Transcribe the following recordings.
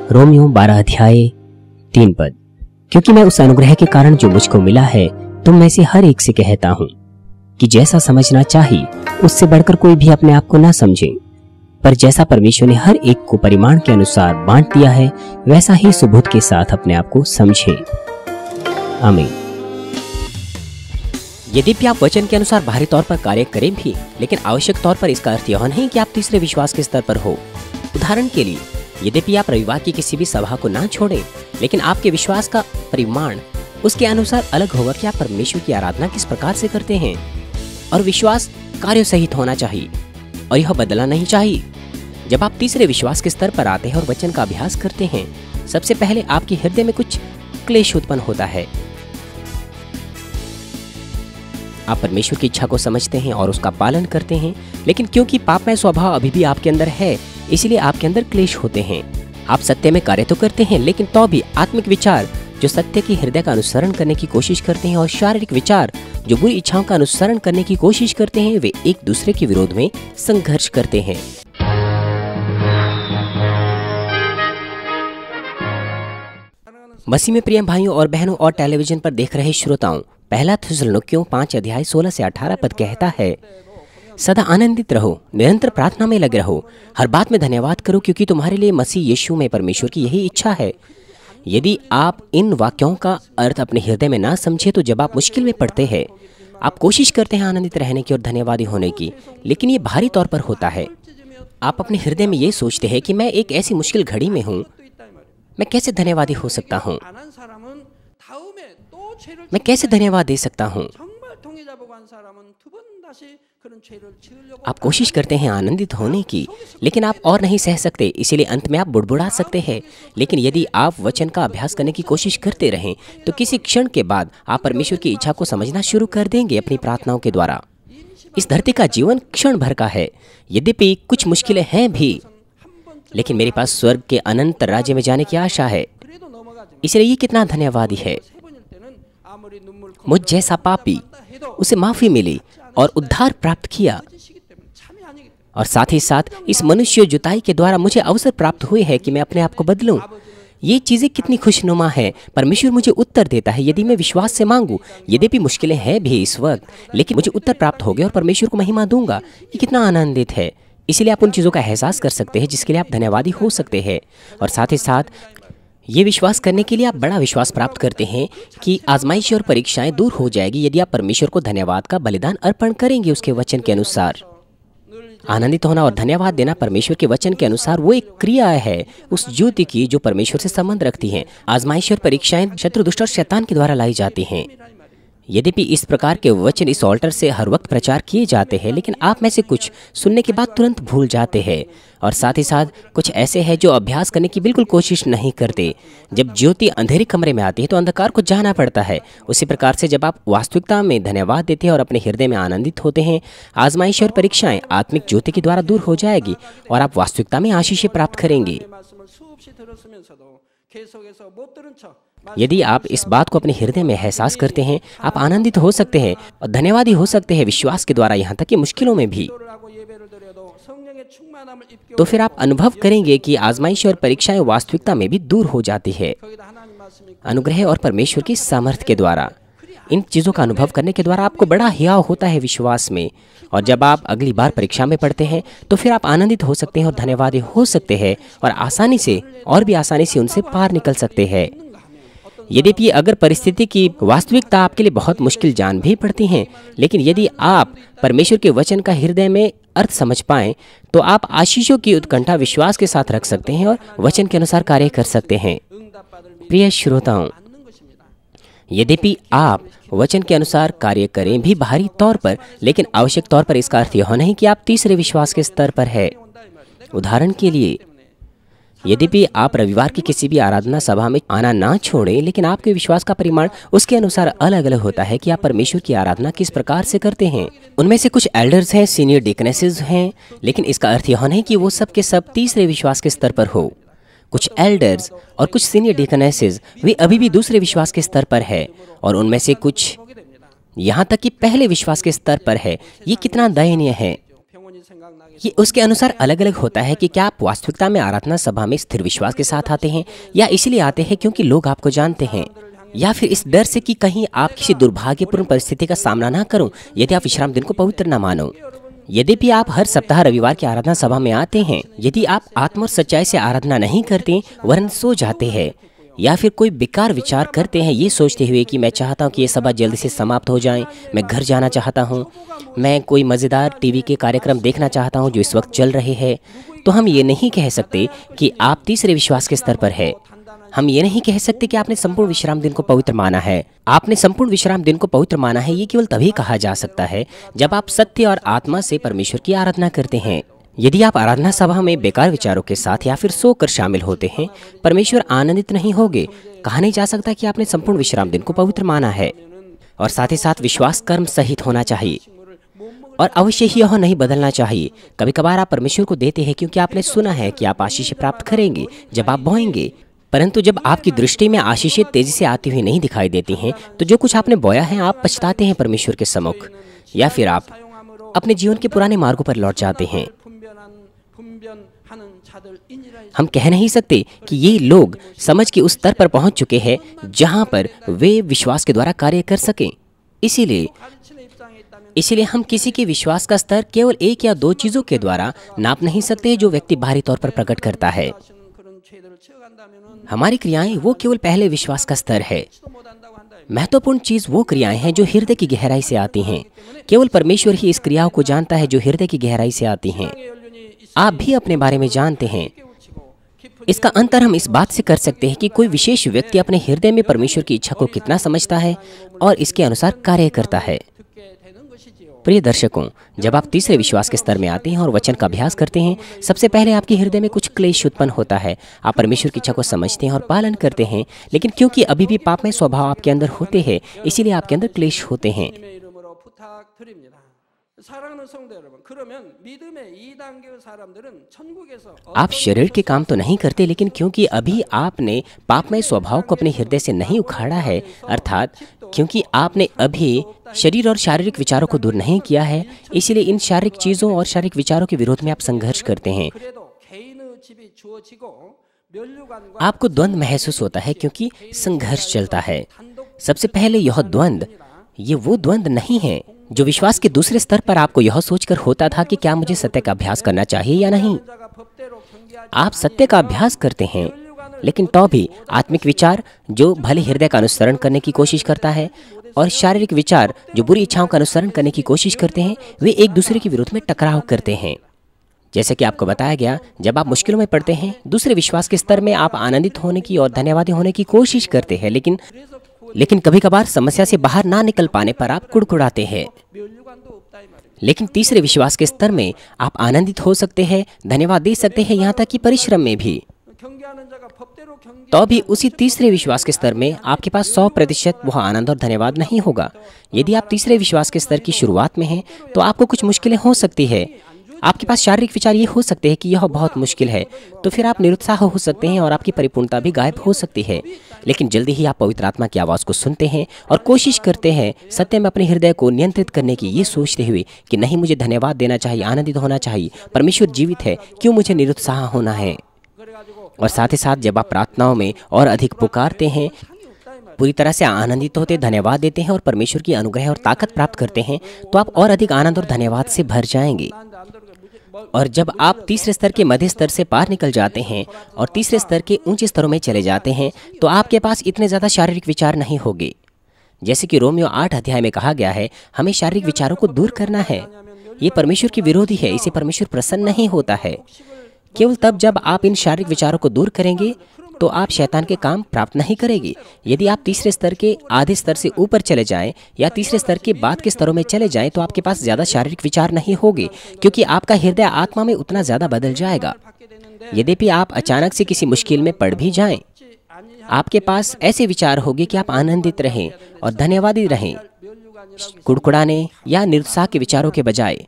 Romeo 12 अध्याय 3 पद। क्योंकि मैं उस अनुग्रह के कारण जो मुझको मिला है तुम में से हर एक से कहता हूँ कि जैसा समझना चाहिए उससे बढ़कर कोई भी अपने आप को ना समझे, पर जैसा परमेश्वर ने हर एक को परिमाण के अनुसार बांट दिया है वैसा ही सुबोध के साथ अपने आप को समझे। आमीन। यद्यपि आप वचन के अनुसार बाहरी तौर पर कार्य करें भी, लेकिन आवश्यक तौर पर इसका अर्थ यह नहीं कि आप तीसरे विश्वास के स्तर पर हो। उदाहरण के लिए, यद्यपि आप रविवार की किसी भी सभा को ना छोड़ें, लेकिन आपके विश्वास का परिमाण उसके अनुसार अलग होगा कि आप परमेश्वर की आराधना किस प्रकार से करते हैं। और विश्वास कार्य सहित होना चाहिए और यह बदलना नहीं चाहिए। जब आप तीसरे विश्वास के स्तर पर आते हैं और वचन का अभ्यास करते हैं, सबसे पहले आपके हृदय में कुछ क्लेश उत्पन्न होता है। आप परमेश्वर की इच्छा को समझते हैं और उसका पालन करते हैं, लेकिन क्योंकि पापमय स्वभाव अभी भी आपके अंदर है, इसलिए आपके अंदर क्लेश होते हैं। आप सत्य में कार्य तो करते हैं, लेकिन तो भी आत्मिक विचार जो सत्य की हृदय का अनुसरण करने की कोशिश करते हैं और शारीरिक विचार जो बुरी इच्छाओं का अनुसरण करने की कोशिश करते हैं, वे एक दूसरे के विरोध में संघर्ष करते हैं। मसीह में प्रिय भाइयों और बहनों और टेलीविजन पर देख रहे श्रोताओं, पहला थिस्सलुनीकियों 5 अध्याय 16 से 18 पद कहता है, सदा आनंदित रहो, निरंतर प्रार्थना में लगे रहो, हर बात में धन्यवाद करो, क्योंकि तुम्हारे लिए मसीह यीशु में परमेश्वर की यही इच्छा है। यदि आप इन वाक्यों का अर्थ अपने हृदय में ना समझे तो जब आप मुश्किल में पड़ते हैं, आप कोशिश करते हैं आनंदित रहने की और धन्यवादी होने की, लेकिन ये बाहरी तौर पर होता है। आप अपने हृदय में ये सोचते हैं कि मैं एक ऐसी मुश्किल घड़ी में हूँ, मैं कैसे धन्यवादी हो सकता हूँ, मैं कैसे धन्यवाद दे सकता हूँ। आप कोशिश करते हैं आनंदित होने की, लेकिन आप और नहीं सह सकते, इसीलिए अंत में आप बुड़बुड़ा सकते हैं। लेकिन यदि आप वचन का अभ्यास करने की कोशिश करते रहें तो किसी क्षण के बाद आप परमेश्वर की इच्छा को समझना शुरू कर देंगे अपनी प्रार्थनाओं के द्वारा। इस धरती का जीवन क्षण भर का है, यद्यपि कुछ मुश्किलें हैं भी, लेकिन मेरे पास स्वर्ग के अनंत राज्य में जाने की आशा है। इसलिए ये कितना धन्यवादी है। मुझ जैसा पापी, उसे माफी मिली और उद्धार प्राप्त किया, और साथ ही साथ इस मनुष्य जुताई के द्वारा मुझे अवसर प्राप्त हुए है कि मैं अपने आप को बदलूं। ये चीजें कितनी खुशनुमा है। परमेश्वर मुझे उत्तर देता है यदि मैं विश्वास से मांगू। यद्यपि मुश्किलें हैं भी इस वक्त, लेकिन मुझे उत्तर प्राप्त हो गया और परमेश्वर को महिमा दूंगा। ये कितना आनंदित है। इसीलिए आप उन चीजों का एहसास कर सकते हैं जिसके लिए आप धन्यवादी हो सकते हैं, और साथ ही साथ ये विश्वास करने के लिए आप बड़ा विश्वास प्राप्त करते हैं कि आजमाइश और परीक्षाएं दूर हो जाएगी यदि आप परमेश्वर को धन्यवाद का बलिदान अर्पण करेंगे उसके वचन के अनुसार। आनंदित होना और धन्यवाद देना परमेश्वर के वचन के अनुसार वो एक क्रिया है उस ज्योति की जो परमेश्वर से संबंध रखती है। आजमाइश और परीक्षाएं शत्रु, दुष्ट और शैतान के द्वारा लाई जाती हैं। यद्यपि इस प्रकार के वचन इस ऑल्टर से हर वक्त प्रचार किए जाते हैं, लेकिन आप में से कुछ सुनने के बाद तुरंत भूल जाते हैं, और साथ ही साथ कुछ ऐसे हैं जो अभ्यास करने की बिल्कुल कोशिश नहीं करते। जब ज्योति अंधेरे कमरे में आती है तो अंधकार को जाना पड़ता है। उसी प्रकार से जब आप वास्तविकता में धन्यवाद देते हैं और अपने हृदय में आनंदित होते हैं, आजमाइश और परीक्षाएं आत्मिक ज्योति के द्वारा दूर हो जाएगी और आप वास्तविकता में आशीषें प्राप्त करेंगे। यदि आप इस बात को अपने हृदय में एहसास करते हैं, आप आनंदित हो सकते हैं और धन्यवादी हो सकते हैं विश्वास के द्वारा, यहाँ तक कि मुश्किलों में भी। तो फिर आप अनुभव करेंगे कि आजमाइश और परीक्षाएं वास्तविकता में भी दूर हो जाती है अनुग्रह और परमेश्वर की सामर्थ्य के द्वारा। इन चीज़ों का अनुभव करने के द्वारा आपको बड़ा हियाव होता है विश्वास में, और जब आप अगली बार परीक्षा में पढ़ते हैं तो फिर आप आनंदित हो सकते हैं और धन्यवादी हो सकते हैं, और आसानी से और भी आसानी से उनसे पार निकल सकते हैं। यद्यपि अगर परिस्थिति की वास्तविकता आपके लिए बहुत मुश्किल जान भी पड़ती हैं, लेकिन यदि आप परमेश्वर के वचन का हृदय में अर्थ समझ पाएं तो आप आशीषों की उत्कंठा विश्वास के साथ रख सकते हैं और वचन के अनुसार कार्य कर सकते हैं। प्रिय श्रोताओं, यद्यपि आप वचन के अनुसार कार्य करें भी बाहरी तौर पर, लेकिन आवश्यक तौर पर इसका अर्थ यह नहीं कि आप तीसरे विश्वास के स्तर पर है। उदाहरण के लिए, यद्यपि आप रविवार की किसी भी आराधना सभा में आना ना छोड़ें, लेकिन आपके विश्वास का परिमाण उसके अनुसार अलग अलग होता है कि आप परमेश्वर की आराधना किस प्रकार से करते हैं। उनमें से कुछ एल्डर्स हैं, सीनियर डिकनेसेस हैं, लेकिन इसका अर्थ यह नहीं कि वो सब के सब तीसरे विश्वास के स्तर पर हो। कुछ एल्डर्स और कुछ सीनियर डिकनेसेस वे अभी भी दूसरे विश्वास के स्तर पर है, और उनमें से कुछ यहाँ तक कि पहले विश्वास के स्तर पर है। ये कितना दयनीय है। ये उसके अनुसार अलग अलग होता है कि क्या आप वास्तविकता में आराधना सभा में स्थिर विश्वास के साथ आते हैं, या इसलिए आते हैं क्योंकि लोग आपको जानते हैं, या फिर इस डर से कि कहीं आप किसी दुर्भाग्यपूर्ण परिस्थिति का सामना ना करो यदि आप विश्राम दिन को पवित्र न मानो। यद्यपि आप हर सप्ताह रविवार की आराधना सभा में आते हैं, यदि आप आत्मा और सच्चाई से आराधना नहीं करते वरन सो जाते हैं या फिर कोई बेकार विचार करते हैं ये सोचते हुए कि मैं चाहता हूँ कि ये सभा जल्दी से समाप्त हो जाए, मैं घर जाना चाहता हूँ, मैं कोई मज़ेदार टीवी के कार्यक्रम देखना चाहता हूँ जो इस वक्त चल रहे हैं, तो हम ये नहीं कह सकते कि आप तीसरे विश्वास के स्तर पर है। हम ये नहीं कह सकते कि आपने संपूर्ण विश्राम दिन को पवित्र माना है। आपने संपूर्ण विश्राम दिन को पवित्र माना है ये केवल तभी कहा जा सकता है जब आप सत्य और आत्मा से परमेश्वर की आराधना करते हैं। यदि आप आराधना सभा में बेकार विचारों के साथ या फिर सोकर शामिल होते हैं, परमेश्वर आनंदित नहीं होगे। कहा नहीं जा सकता कि आपने संपूर्ण विश्राम दिन को पवित्र माना है। और साथ ही साथ विश्वास कर्म सहित होना चाहिए और अवश्य ही यह नहीं बदलना चाहिए। कभी कभार आप परमेश्वर को देते हैं क्योंकि आपने सुना है कि आप आशीष प्राप्त करेंगे जब आप बोएंगे, परंतु जब आपकी दृष्टि में आशीषें तेजी से आती हुई नहीं दिखाई देती हैं, तो जो कुछ आपने बोया है आप पछताते हैं परमेश्वर के सम्मुख, या फिर आप अपने जीवन के पुराने मार्गों पर लौट जाते हैं। हम कह नहीं सकते कि ये लोग समझ के उस स्तर पर पहुंच चुके हैं जहां पर वे विश्वास के द्वारा कार्य कर सकें। इसीलिए हम किसी के विश्वास का स्तर केवल एक या दो चीजों के द्वारा नाप नहीं सकते जो व्यक्ति बाहरी तौर पर प्रकट करता है। हमारी क्रियाएं वो केवल पहले विश्वास का स्तर है। महत्वपूर्ण चीज वो क्रियाएं हैं जो हृदय की गहराई से आती हैं। केवल परमेश्वर ही इस क्रियाओं को जानता है जो हृदय की गहराई से आती हैं। आप भी अपने बारे में जानते हैं। इसका अंतर हम इस बात से कर सकते हैं कि कोई विशेष व्यक्ति अपने हृदय में परमेश्वर की इच्छा को कितना समझता है और इसके अनुसार कार्य करता है। प्रिय दर्शकों, जब आप तीसरे विश्वास के स्तर में आते हैं और वचन का अभ्यास करते हैं, सबसे पहले आपके हृदय में कुछ क्लेश उत्पन्न होता है। आप परमेश्वर की इच्छा को समझते हैं और पालन करते हैं, लेकिन क्योंकि अभी भी पापमय स्वभाव आपके अंदर होते हैं, इसीलिए आपके अंदर क्लेश होते हैं। आप शरीर के काम तो नहीं करते, लेकिन क्योंकि अभी आपने पापमय स्वभाव को अपने हृदय से नहीं उखाड़ा है, अर्थात क्योंकि आपने अभी शरीर और शारीरिक विचारों को दूर नहीं किया है, इसलिए इन शारीरिक चीजों और शारीरिक विचारों के विरोध में आप संघर्ष करते हैं। आपको द्वंद्व महसूस होता है क्योंकि संघर्ष चलता है। सबसे पहले यह द्वंद्व, ये वो द्वंद्व नहीं है जो विश्वास के दूसरे स्तर पर आपको यह सोचकर होता था कि क्या मुझे सत्य का अभ्यास करना चाहिए या नहीं। आप सत्य का अभ्यास करते हैं, लेकिन तो भी आत्मिक विचार जो भले हृदय का अनुसरण करने की कोशिश करता है और शारीरिक विचार जो बुरी इच्छाओं का अनुसरण करने की कोशिश करते हैं, वे एक दूसरे के विरुद्ध में टकराव करते हैं। जैसे कि आपको बताया गया, जब आप मुश्किलों में पड़ते हैं, दूसरे विश्वास के स्तर में आप आनंदित होने की और धन्यवादी होने की कोशिश करते हैं, लेकिन कभी कभार समस्या से बाहर ना निकल पाने पर आप कुड़कुड़ाते हैं। लेकिन तीसरे विश्वास के स्तर में आप आनंदित हो सकते हैं, धन्यवाद दे सकते हैं, यहाँ तक कि परिश्रम में भी। तो भी उसी तीसरे विश्वास के स्तर में आपके पास 100% वह आनंद और धन्यवाद नहीं होगा। यदि आप तीसरे विश्वास के स्तर की शुरुआत में हैं, तो आपको कुछ मुश्किलें हो सकती है। आपके पास शारीरिक विचार ये हो सकते हैं कि यह बहुत मुश्किल है, तो फिर आप निरुत्साह हो सकते हैं और आपकी परिपूर्णता भी गायब हो सकती है। लेकिन जल्दी ही आप पवित्र आत्मा की आवाज़ को सुनते हैं और कोशिश करते हैं सत्य में अपने हृदय को नियंत्रित करने की, ये सोचते हुए कि नहीं, मुझे धन्यवाद देना चाहिए, आनंदित होना चाहिए, परमेश्वर जीवित है, क्यों मुझे निरुत्साह होना है। और साथ ही साथ जब आप प्रार्थनाओं में और अधिक पुकारते हैं, पूरी तरह से आनंदित होते, धन्यवाद देते हैं और परमेश्वर की अनुग्रह और ताकत प्राप्त करते हैं, तो आप और अधिक आनंद और धन्यवाद से भर जाएंगे। और जब आप तीसरे स्तर के मध्य स्तर से पार निकल जाते हैं और तीसरे स्तर के ऊंचे स्तरों में चले जाते हैं, तो आपके पास इतने ज़्यादा शारीरिक विचार नहीं होंगे। जैसे कि रोमियो 8 अध्याय में कहा गया है, हमें शारीरिक विचारों को दूर करना है। ये परमेश्वर के विरोधी है, इसे परमेश्वर प्रसन्न नहीं होता है। केवल तब जब आप इन शारीरिक विचारों को दूर करेंगे तो आप शैतान के काम प्राप्त नहीं करेंगे। यदि आप तीसरे स्तर के आधे स्तर से ऊपर चले जाएं या तीसरे स्तर के बाद के स्तरों में चले जाएं, तो आपके पास ज़्यादा शारीरिक विचार नहीं होंगे, क्योंकि आपका हृदय आत्मा में उतना ज़्यादा बदल जाएगा। यद्यपि आप अचानक से किसी मुश्किल में पड़ भी जाएं, आपके पास ऐसे विचार होंगे कि आप आनंदित रहें और धन्यवादी रहें, कुड़कुड़ाने या निरुत्साह के विचारों के बजाय।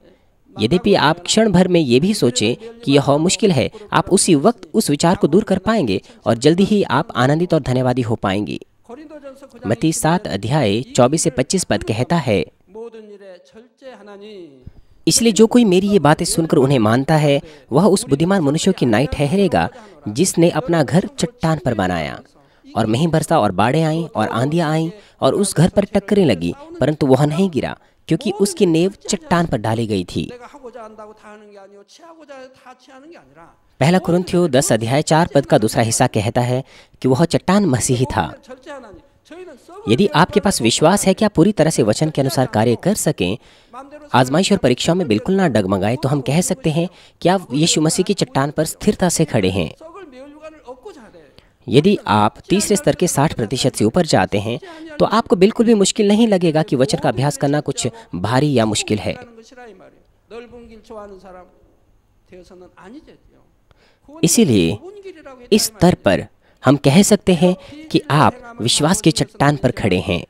यद्यपि आप क्षण भर में ये भी सोचें कि यह मुश्किल है, आप उसी वक्त उस विचार को दूर कर पाएंगे और जल्दी ही आप आनंदित और धन्यवादी हो पाएंगे। मत्ती 7 अध्याय 24 से 25 पद कहता है, इसलिए जो कोई मेरी ये बातें सुनकर उन्हें मानता है वह उस बुद्धिमान मनुष्य की नाई ठहरेगा जिसने अपना घर चट्टान पर बनाया, और मेंह बरसा और बाढ़ें आईं और आंधियां आईं और उस घर पर टक्करें लगी, परंतु वह नहीं गिरा क्योंकि उसकी नींव चट्टान पर डाली गई थी। पहला कुरिन्थियों 10 अध्याय 4 पद का दूसरा हिस्सा कहता है कि वह चट्टान मसीही था। यदि आपके पास विश्वास है कि आप पूरी तरह से वचन के अनुसार कार्य कर सकें, आजमाइश और परीक्षाओं में बिल्कुल ना डगमगाएं, तो हम कह सकते हैं कि आप यीशु मसीह की चट्टान पर स्थिरता से खड़े हैं। यदि आप तीसरे स्तर के 60% से ऊपर जाते हैं तो आपको बिल्कुल भी मुश्किल नहीं लगेगा कि वचन का अभ्यास करना कुछ भारी या मुश्किल है। इसीलिए इस स्तर पर हम कह सकते हैं कि आप विश्वास की चट्टान पर खड़े हैं।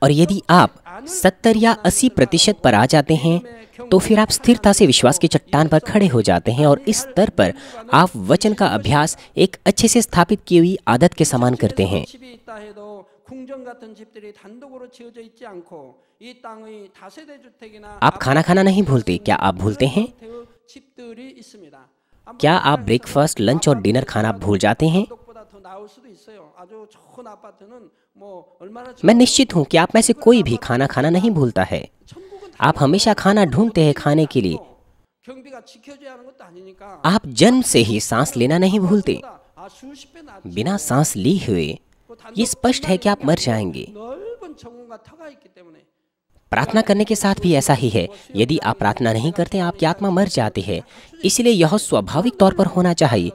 और यदि आप 70 या 80% पर आ जाते हैं तो फिर आप स्थिरता से विश्वास की चट्टान पर खड़े हो जाते हैं, और इस स्तर पर आप वचन का अभ्यास एक अच्छे से स्थापित की हुई आदत के समान करते हैं। आप खाना खाना नहीं भूलते, क्या आप भूलते हैं? क्या आप ब्रेकफास्ट, लंच और डिनर खाना भूल जाते हैं? मैं निश्चित हूं कि आप में से कोई भी खाना खाना नहीं भूलता है। आप हमेशा खाना ढूंढते हैं खाने के लिए। आप जन्म से ही सांस लेना नहीं भूलते। बिना सांस ली हुए ये स्पष्ट है कि आप मर जाएंगे। प्रार्थना करने के साथ भी ऐसा ही है। यदि आप प्रार्थना नहीं करते, आपकी आत्मा मर जाती है। इसलिए यह स्वाभाविक तौर पर होना चाहिए।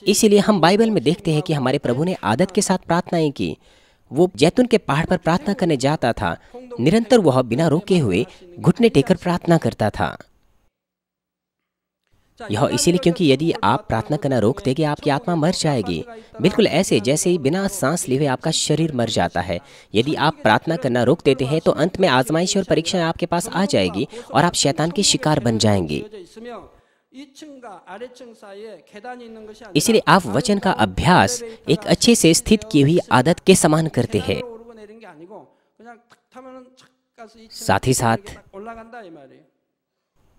इसलिए हम बाइबल में देखते हैं कि हमारे प्रभु ने आदत के साथ प्रार्थनाएं की। वो जैतून के पहाड़ पर प्रार्थना करने जाता था। निरंतर वह बिना रोके हुए घुटने टेकर प्रार्थना करता था। यह इसीलिए क्योंकि यदि आप प्रार्थना करना रोक देंगे, आपकी आत्मा मर जाएगी। बिल्कुल ऐसे जैसे ही बिना सांस लिए हुए आपका शरीर मर जाता है। यदि आप प्रार्थना करना रोक देते हैं तो अंत में आजमाइश और परीक्षा आपके पास आ जाएगी और आप शैतान के शिकार बन जाएंगे। इसलिए आप वचन का अभ्यास एक अच्छे से स्थित की हुई आदत के समान करते हैं। साथ ही साथ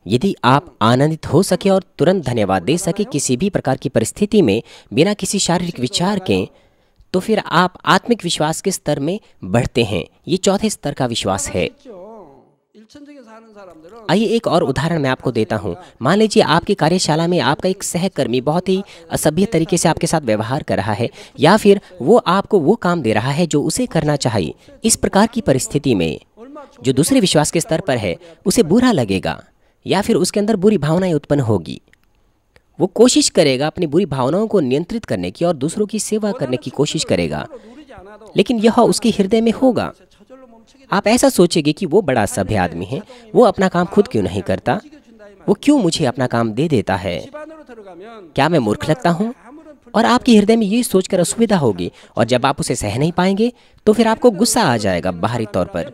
यदि आप आनंदित हो सके और तुरंत धन्यवाद दे सके किसी भी प्रकार की परिस्थिति में बिना किसी शारीरिक विचार के, तो फिर आप आत्मिक विश्वास के स्तर में बढ़ते हैं। ये चौथे स्तर का विश्वास है। आइए एक और उदाहरण मैं आपको देता हूँ। मान लीजिए आपकी कार्यशाला में आपका एक सहकर्मी बहुत ही असभ्य तरीके से आपके साथ व्यवहार कर रहा है, या फिर वो आपको वो काम दे रहा है जो उसे करना चाहिए। इस प्रकार की परिस्थिति में जो दूसरे विश्वास के स्तर पर है उसे बुरा लगेगा, या फिर उसके अंदर बुरी भावनाएं उत्पन्न होगी। वो कोशिश करेगा अपनी बुरी भावनाओं को नियंत्रित करने की और दूसरों की सेवा करने की कोशिश करेगा, लेकिन यह उसके हृदय में होगा। आप ऐसा सोचेंगे कि वो बड़ा सभ्य आदमी है, वो अपना काम खुद क्यों नहीं करता, वो क्यों मुझे अपना काम दे देता है, क्या मैं मूर्ख लगता हूँ? और आपके हृदय में ये सोचकर असुविधा होगी, और जब आप उसे सह नहीं पाएंगे तो फिर आपको गुस्सा आ जाएगा बाहरी तौर पर।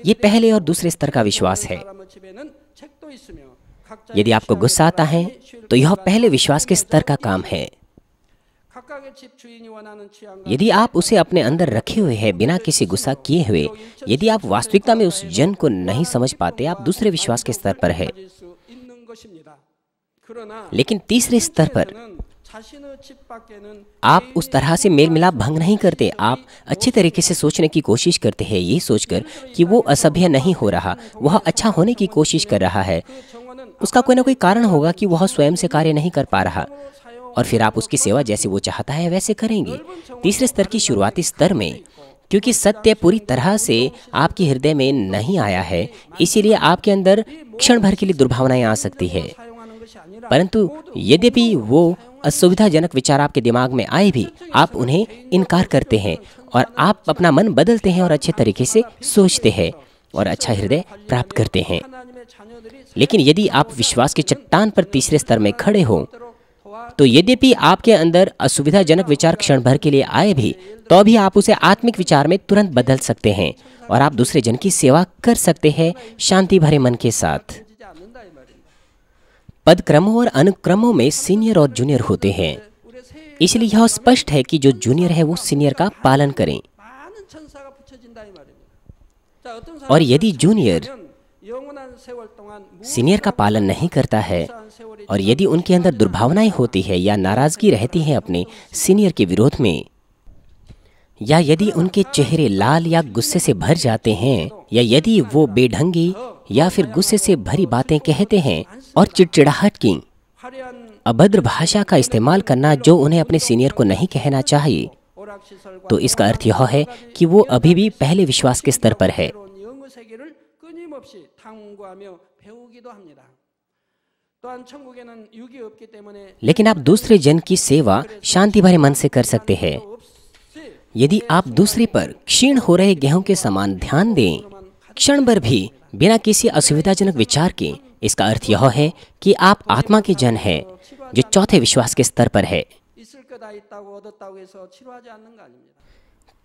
ये पहले और दूसरे स्तर का विश्वास है। यदि आपको गुस्सा आता है तो यह पहले विश्वास के स्तर का काम है। यदि आप उसे अपने अंदर रखे हुए हैं बिना किसी गुस्सा किए हुए, यदि आप वास्तविकता में उस जन को नहीं समझ पाते, आप दूसरे विश्वास के स्तर पर है। लेकिन तीसरे स्तर पर आप उस तरह से मेल मिलाप भंग नहीं करते। आप अच्छे तरीके से सोचने की कोशिश करते हैं, ये सोचकर कि वो असभ्य नहीं हो रहा, वह अच्छा होने की कोशिश कर रहा है। उसका कोई ना कोई कारण होगा कि वह स्वयं से कार्य नहीं कर पा रहा, और फिर आप उसकी सेवा जैसे वो चाहता है वैसे करेंगे। तीसरे स्तर की शुरुआती स्तर में, क्योंकि सत्य पूरी तरह से आपके हृदय में नहीं आया है, इसीलिए आपके अंदर क्षण भर के लिए दुर्भावनाएं आ सकती है। परंतु यद्यपि वो असुविधाजनक विचार आपके दिमाग में आए भी, आप उन्हें इनकार करते हैं और आप अपना मन बदलते हैं और अच्छे तरीके से सोचते हैं और अच्छा हृदय प्राप्त करते हैं। लेकिन यदि आप विश्वास की चट्टान पर तीसरे स्तर में खड़े हो, तो यद्यपि आपके अंदर असुविधाजनक विचार क्षण भर के लिए आए भी, तो भी आप उसे आत्मिक विचार में तुरंत बदल सकते हैं और आप दूसरे जन की सेवा कर सकते हैं शांति भरे मन के साथ। पद क्रमों और अनुक्रमों में सीनियर और जूनियर होते हैं, इसलिए यह स्पष्ट है कि जो जूनियर है वो सीनियर का पालन करें। और यदि जूनियर सीनियर का पालन नहीं करता है और यदि उनके अंदर दुर्भावनाएं होती है या नाराजगी रहती है अपने सीनियर के विरोध में, या यदि उनके चेहरे लाल या गुस्से से भर जाते हैं, या यदि वो बेढंगी या फिर गुस्से से भरी बातें कहते हैं और चिड़चिड़ाहट की अभद्र भाषा का इस्तेमाल करना जो उन्हें अपने सीनियर को नहीं कहना चाहिए, तो इसका अर्थ यह है कि वो अभी भी पहले विश्वास के स्तर पर है। लेकिन आप दूसरे जन की सेवा शांति भरे मन से कर सकते हैं। यदि आप दूसरे पर क्षीण हो रहे गेहूं के समान ध्यान दें, क्षण भर भी बिना किसी असुविधाजनक विचार के, इसका अर्थ यह है कि आप आत्मा के जन हैं जो चौथे विश्वास के स्तर पर है।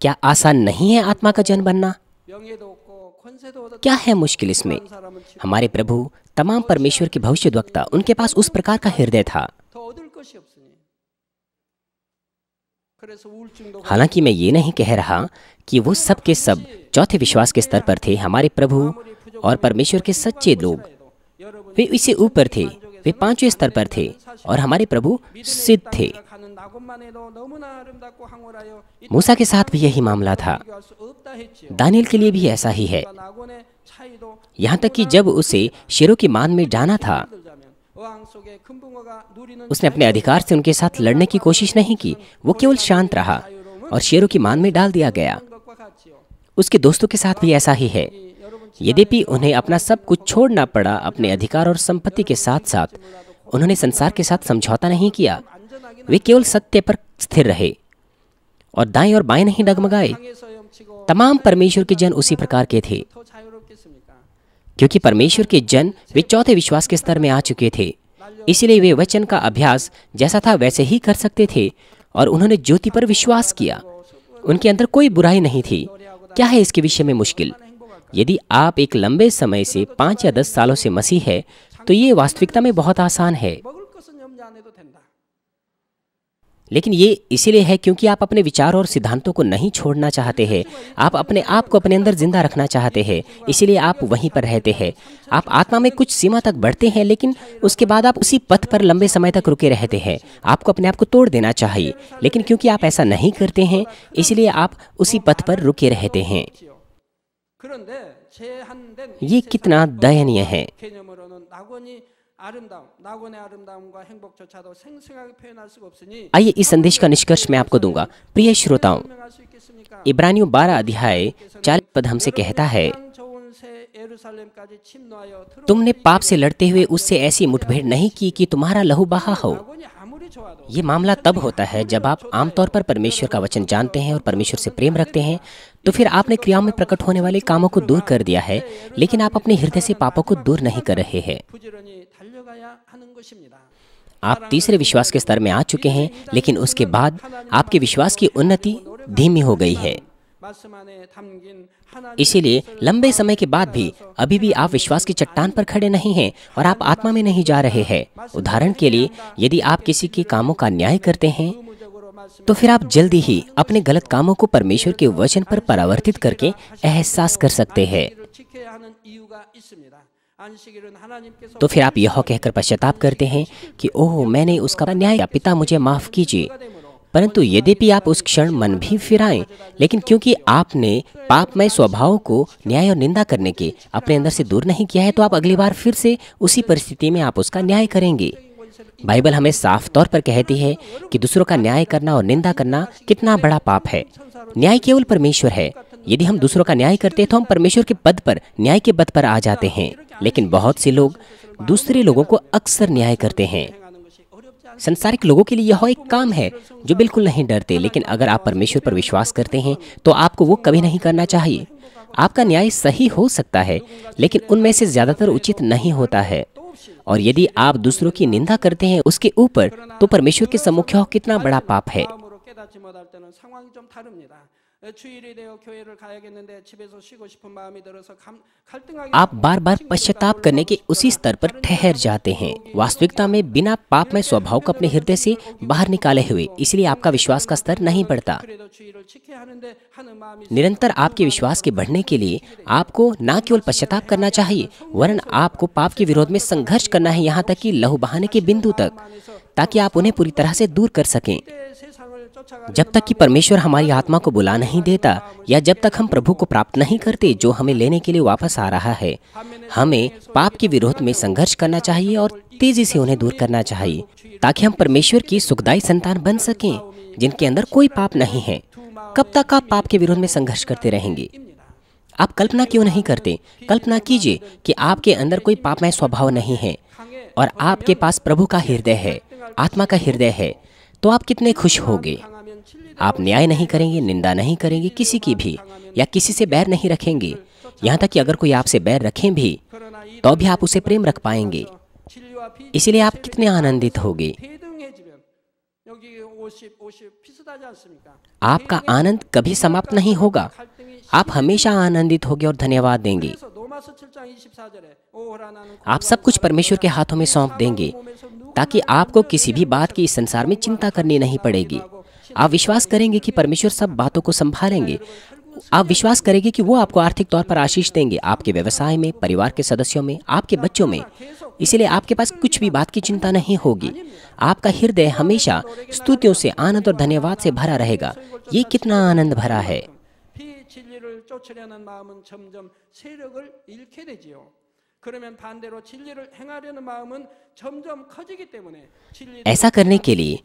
क्या आसान नहीं है आत्मा का जन बनना? क्या है मुश्किल इसमें? हमारे प्रभु तमाम परमेश्वर के भविष्यद्वक्ता, उनके पास उस प्रकार का हृदय था। हालांकि मैं ये नहीं कह रहा कि वो सब के सब चौथे विश्वास के स्तर पर थे। हमारे प्रभु और परमेश्वर के सच्चे लोग, वे इससे ऊपर थे, वे पांचवें स्तर पर थे और हमारे प्रभु सिद्ध थे। मूसा के साथ भी यही मामला था, दानियल के लिए भी ऐसा ही है। यहाँ तक कि जब उसे शेरों की मान में जाना था, उसने अपने अधिकार से उनके साथ लड़ने की कोशिश नहीं की, वो केवल शांत रहा और शेरों की मान में डाल दिया गया। उसके दोस्तों के साथ भी ऐसा ही है। यद्यपि उन्हें अपना सब कुछ छोड़ना पड़ा, अपने अधिकार और संपत्ति के साथ साथ उन्होंने संसार के साथ समझौता नहीं किया। वे केवल सत्य पर स्थिर रहे और दाएं और बाएं नहीं डगमगाए। तमाम परमेश्वर के जन उसी प्रकार के थे, क्योंकि परमेश्वर के जन वे चौथे विश्वास के स्तर में आ चुके थे। इसलिए वे वचन का अभ्यास जैसा था वैसे ही कर सकते थे और उन्होंने ज्योति पर विश्वास किया। उनके अंदर कोई बुराई नहीं थी। क्या है इसके विषय में मुश्किल? यदि आप एक लंबे समय से 5 या 10 सालों से मसीह है, तो ये वास्तविकता में बहुत आसान है। लेकिन ये इसीलिए है क्योंकि आप अपने विचारों और सिद्धांतों को नहीं छोड़ना चाहते हैं। आप अपने आप को अपने अंदर जिंदा रखना चाहते हैं, इसीलिए आप वहीं पर रहते हैं। आप आत्मा में कुछ सीमा तक बढ़ते हैं, लेकिन उसके बाद आप उसी पथ पर लंबे समय तक रुके रहते हैं। आपको अपने आप को तोड़ देना चाहिए, लेकिन क्योंकि आप ऐसा नहीं करते हैं, इसलिए आप उसी पथ पर रुके रहते हैं। ये कितना दयनीय है। आइए इस संदेश का निष्कर्ष मैं आपको दूंगा। प्रिय श्रोताओं, इब्रानियों 12 अध्याय 40 पद हमसे कहता है, तुमने पाप से लड़ते हुए उससे ऐसी मुठभेड़ नहीं की कि तुम्हारा लहू बहा हो। ये मामला तब होता है जब आप आमतौर पर परमेश्वर का वचन जानते हैं और परमेश्वर से प्रेम रखते हैं, तो फिर आपने क्रियाओं में प्रकट होने वाले कामों को दूर कर दिया है, लेकिन आप अपने हृदय से पापों को दूर नहीं कर रहे हैं। आप तीसरे विश्वास के स्तर में आ चुके हैं, लेकिन उसके बाद आपके विश्वास की उन्नति धीमी हो गई है। इसीलिए लंबे समय के बाद भी अभी भी आप विश्वास की चट्टान पर खड़े नहीं हैं और आप आत्मा में नहीं जा रहे हैं। उदाहरण के लिए, यदि आप किसी के कामों का न्याय करते हैं, तो फिर आप जल्दी ही अपने गलत कामों को परमेश्वर के वचन पर परावर्तित करके एहसास कर सकते हैं। तो फिर आप यह कहकर पश्चाताप करते हैं कि ओह, मैंने उसका न्याय किया, पिता मुझे माफ कीजिए। परंतु यद्यपि आप उस क्षण मन भी फिराएं, लेकिन क्योंकि आपने पापमय स्वभाव को न्याय और निंदा करने के अपने अंदर से दूर नहीं किया है, तो आप अगली बार फिर से उसी परिस्थिति में आप उसका न्याय करेंगे। बाइबल हमें साफ तौर पर कहती है कि दूसरों का न्याय करना और निंदा करना कितना बड़ा पाप है। न्याय केवल परमेश्वर है। यदि हम दूसरों का न्याय करते हैं तो हम परमेश्वर के पद पर, न्याय के पद पर आ जाते हैं। लेकिन बहुत से लोग दूसरे लोगों को अक्सर न्याय करते हैं। संसारिक लोगों के लिए यह एक काम है जो बिल्कुल नहीं डरते, लेकिन अगर आप परमेश्वर पर विश्वास करते हैं तो आपको वो कभी नहीं करना चाहिए। आपका न्याय सही हो सकता है, लेकिन उनमें से ज्यादातर उचित नहीं होता है। और यदि आप दूसरों की निंदा करते हैं उसके ऊपर, तो परमेश्वर के सम्मुख कितना बड़ा पाप है। आप बार बार पश्चाताप करने के उसी स्तर पर ठहर जाते हैं, वास्तविकता में बिना पापमय स्वभाव को अपने हृदय से बाहर निकाले हुए। इसलिए आपका विश्वास का स्तर नहीं बढ़ता। निरंतर आपके विश्वास के बढ़ने के लिए आपको न केवल पश्चाताप करना चाहिए, वरन आपको पाप के विरोध में संघर्ष करना है, यहाँ तक कि लहू बहाने के बिंदु तक, ताकि आप उन्हें पूरी तरह से दूर कर सकें। जब तक कि परमेश्वर हमारी आत्मा को बुला नहीं देता या जब तक हम प्रभु को प्राप्त नहीं करते जो हमें लेने के लिए वापस आ रहा है, हमें पाप के विरोध में संघर्ष करना चाहिए और तेजी से उन्हें दूर करना चाहिए, ताकि हम परमेश्वर की सुखदायी संतान बन सकें जिनके अंदर कोई पाप नहीं है। कब तक आप पाप के विरोध में संघर्ष करते रहेंगे? आप कल्पना क्यों नहीं करते? कल्पना कीजिए कि आपके अंदर कोई पापमय स्वभाव नहीं है और आपके पास प्रभु का हृदय है, आत्मा का हृदय है, तो आप कितने खुश होंगे। आप न्याय नहीं करेंगे, निंदा नहीं करेंगे किसी की भी, या किसी से बैर नहीं रखेंगे। यहाँ तक कि अगर कोई आपसे बैर रखें भी तो भी आप उसे प्रेम रख पाएंगे। इसलिए आप कितने आनंदित होंगे। आपका आनंद कभी समाप्त नहीं होगा। आप हमेशा आनंदित होंगे और धन्यवाद देंगे। आप सब कुछ परमेश्वर के हाथों में सौंप देंगे ताकि आपको किसी भी बात की इस संसार में चिंता करनी नहीं पड़ेगी। आप विश्वास करेंगे कि परमेश्वर सब बातों को संभालेंगे। आप विश्वास करेंगे कि वो आपको आर्थिक तौर पर आशीष देंगे, आपके व्यवसाय में, परिवार के सदस्यों में, आपके बच्चों में। इसलिए आपके पास कुछ भी बात की चिंता नहीं होगी। आपका हृदय हमेशा स्तुतियों से, आनंद और धन्यवाद से भरा रहेगा। ये कितना आनंद भरा है। ऐसा करने के लिए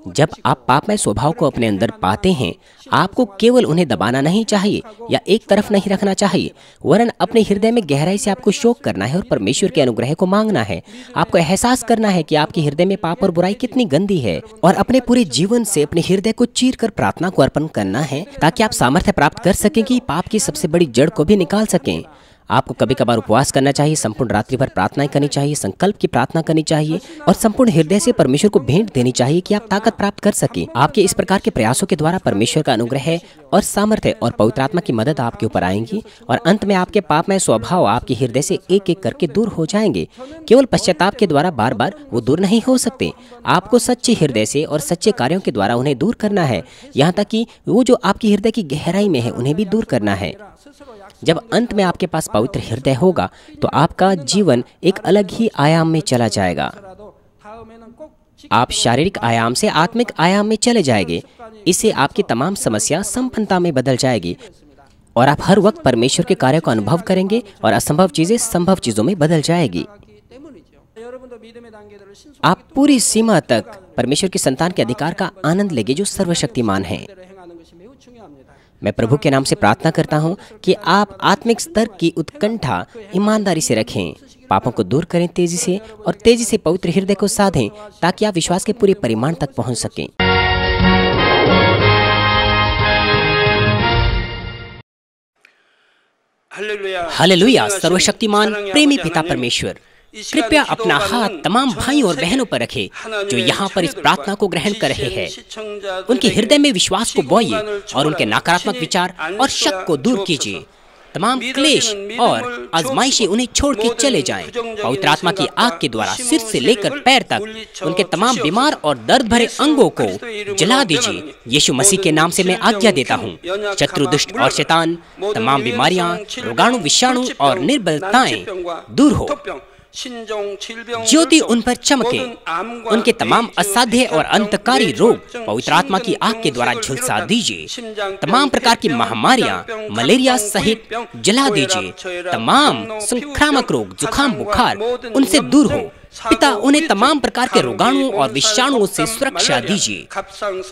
जब आप पापमय स्वभाव को अपने अंदर पाते हैं, आपको केवल उन्हें दबाना नहीं चाहिए या एक तरफ नहीं रखना चाहिए, वरन अपने हृदय में गहराई से आपको शोक करना है और परमेश्वर के अनुग्रह को मांगना है। आपको एहसास करना है कि आपके हृदय में पाप और बुराई कितनी गंदी है और अपने पूरे जीवन से अपने हृदय को चीर कर प्रार्थना को अर्पण करना है, ताकि आप सामर्थ्य प्राप्त कर सकें कि पाप की सबसे बड़ी जड़ को भी निकाल सकें। आपको कभी कभार उपवास करना चाहिए, संपूर्ण रात्रि भर प्रार्थनाएं करनी चाहिए, संकल्प की प्रार्थना करनी चाहिए और संपूर्ण हृदय से परमेश्वर को भेंट देनी चाहिए कि आप ताकत प्राप्त कर सकें। आपके इस प्रकार के प्रयासों के द्वारा परमेश्वर का अनुग्रह और सामर्थ्य और पवित्र आत्मा की मदद आपके ऊपर आएंगी और अंत में आपके पापमय स्वभाव आपके हृदय से एक एक करके दूर हो जाएंगे। केवल पश्चाताप के द्वारा बार बार वो दूर नहीं हो सकते। आपको सच्चे हृदय से और सच्चे कार्यों के द्वारा उन्हें दूर करना है, यहाँ तक कि वो जो आपके हृदय की गहराई में है उन्हें भी दूर करना है। जब अंत में आपके पास पवित्र हृदय होगा तो आपका जीवन एक अलग ही आयाम में चला जाएगा। आप शारीरिक आयाम से आत्मिक आयाम में चले जाएंगे। इससे आपकी तमाम समस्या संपन्नता में बदल जाएगी और आप हर वक्त परमेश्वर के कार्य को अनुभव करेंगे और असंभव चीजें संभव चीजों में बदल जाएगी। आप पूरी सीमा तक परमेश्वर की संतान के अधिकार का आनंद लेंगे जो सर्वशक्तिमान है। मैं प्रभु के नाम से प्रार्थना करता हूं कि आप आत्मिक स्तर की उत्कंठा ईमानदारी से रखें, पापों को दूर करें तेजी से पवित्र हृदय को साधें, ताकि आप विश्वास के पूरे परिमाण तक पहुंच सकें। हालेलुया। सर्वशक्तिमान प्रेमी पिता परमेश्वर, कृपया अपना हाथ तमाम भाइयों और बहनों पर रखें जो यहाँ पर इस प्रार्थना को ग्रहण कर रहे हैं। उनके हृदय में विश्वास को बोइए और उनके नकारात्मक विचार और शक को दूर कीजिए। तमाम क्लेश और आजमाइशें उन्हें छोड़ के चले जाएं। पवित्र आत्मा की आग के द्वारा सिर से लेकर पैर तक उनके तमाम बीमार और दर्द भरे अंगों को जला दीजिए। यीशु मसीह के नाम से मैं आज्ञा देता हूँ, शत्रु, दुष्ट और शैतान, तमाम बीमारियां, रोगाणु, विषाणु और निर्बलताएं दूर हो। ज्योति उन पर चमके। उनके तमाम असाध्य और अंतकारी रोग पवित्र आत्मा की आग के द्वारा झुलसा दीजिए। तमाम प्रकार की महामारियां, मलेरिया सहित जला दीजिए। तमाम संक्रामक रोग, जुकाम, बुखार उनसे दूर हो। पिता, उन्हें तमाम प्रकार के रोगाणुओं और विषाणुओं से सुरक्षा दीजिए।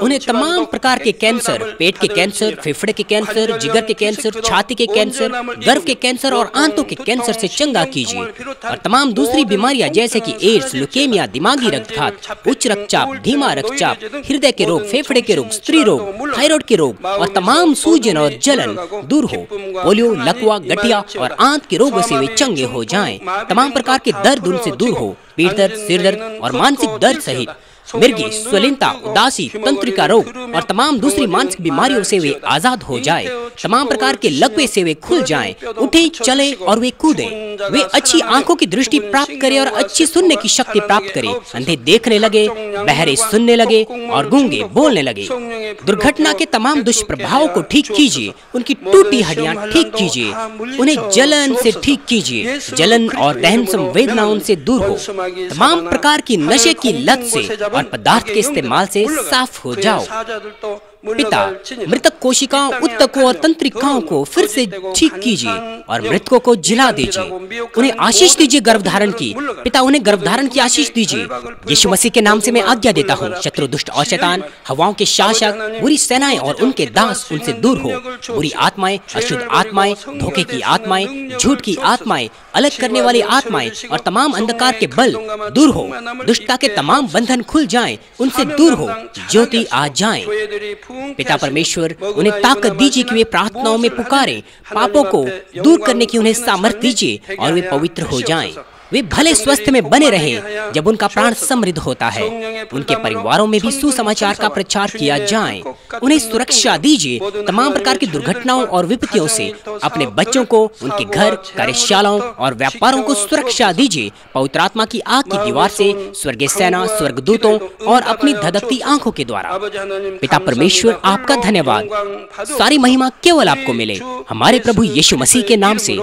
उन्हें तमाम प्रकार के कैंसर, पेट के कैंसर, फेफड़े के कैंसर, जिगर के कैंसर, छाती के कैंसर, गर्भ के कैंसर और आंतों के कैंसर से चंगा कीजिए। और तमाम दूसरी बीमारियां जैसे कि एड्स, ल्यूकेमिया, दिमागी रक्तघात, उच्च रक्तचाप, धीमा रक्तचाप, हृदय के रोग, फेफड़े के रोग, स्त्री रोग, थायराइड के रोग और तमाम सूजन और जलन दूर हो। पोलियो, लकवा, गठिया और आंत के रोगों से वे चंगे हो जाएं। तमाम प्रकार के दर्द उनसे दूर हो। पीठ दर्द, सिर दर्द और मानसिक दर्द सहित मिर्गी, स्वलीनता, उदासी, तंत्रिका रोग और तमाम दूसरी मानसिक बीमारियों से वे आजाद हो जाए। तमाम प्रकार के लकवे से वे खुल जाएं, उठे, चले और वे कूदे। वे अच्छी आंखों की दृष्टि प्राप्त करें और अच्छी सुनने की शक्ति प्राप्त करें। अंधे देखने लगे, बहरे सुनने लगे और गूंगे बोलने लगे। दुर्घटना के तमाम दुष्प्रभावों को ठीक कीजिए। उनकी टूटी हड्डियां ठीक कीजिए। उन्हें जलन से ठीक कीजिए। जलन और दहन संवेदना उनसे दूर हो। तमाम प्रकार की नशे की लत से और पदार्थ के इस्तेमाल से साफ हो जाओ। पिता, मृतक कोशिकाओं, उत्तकों और तंत्रिकाओं को फिर से ठीक कीजिए और मृतकों को जिला दीजिए। उन्हें आशीष दीजिए गर्भधारण की। पिता, उन्हें गर्भधारण की आशीष दीजिए। यीशु मसीह के नाम से मैं आज्ञा देता हूँ, शत्रु, दुष्ट और शैतान, हवाओं के शासक, बुरी सेनाएं और उनके दास उनसे दूर हो। बुरी आत्माएं, अशुद्ध आत्माएं, धोखे की आत्माएं, झूठ की आत्माएं, अलग करने वाली आत्माएं और तमाम अंधकार के बल दूर हो। दुष्टता के तमाम बंधन खुल जाएं, उनसे दूर हो, ज्योति आ जाए। पिता परमेश्वर, उन्हें ताकत दीजिए कि वे प्रार्थनाओं में पुकारें। पापों को दूर करने की उन्हें सामर्थ्य दीजिए और वे पवित्र हो जाएं। वे भले स्वस्थ में बने रहें जब उनका प्राण समृद्ध होता है। उनके परिवारों में भी सुसमाचार का प्रचार किया जाए। उन्हें सुरक्षा दीजिए तमाम प्रकार की दुर्घटनाओं और विपत्तियों से। अपने बच्चों को, उनके घर, कार्यशालाओं और व्यापारों को सुरक्षा दीजिए। पवित्र आत्मा की आग की दीवार से, स्वर्गीय सेना, स्वर्गदूतों और अपनी धधकती आंखों के द्वारा। पिता परमेश्वर, आपका धन्यवाद। सारी महिमा केवल आपको मिले, हमारे प्रभु यीशु मसीह के नाम से।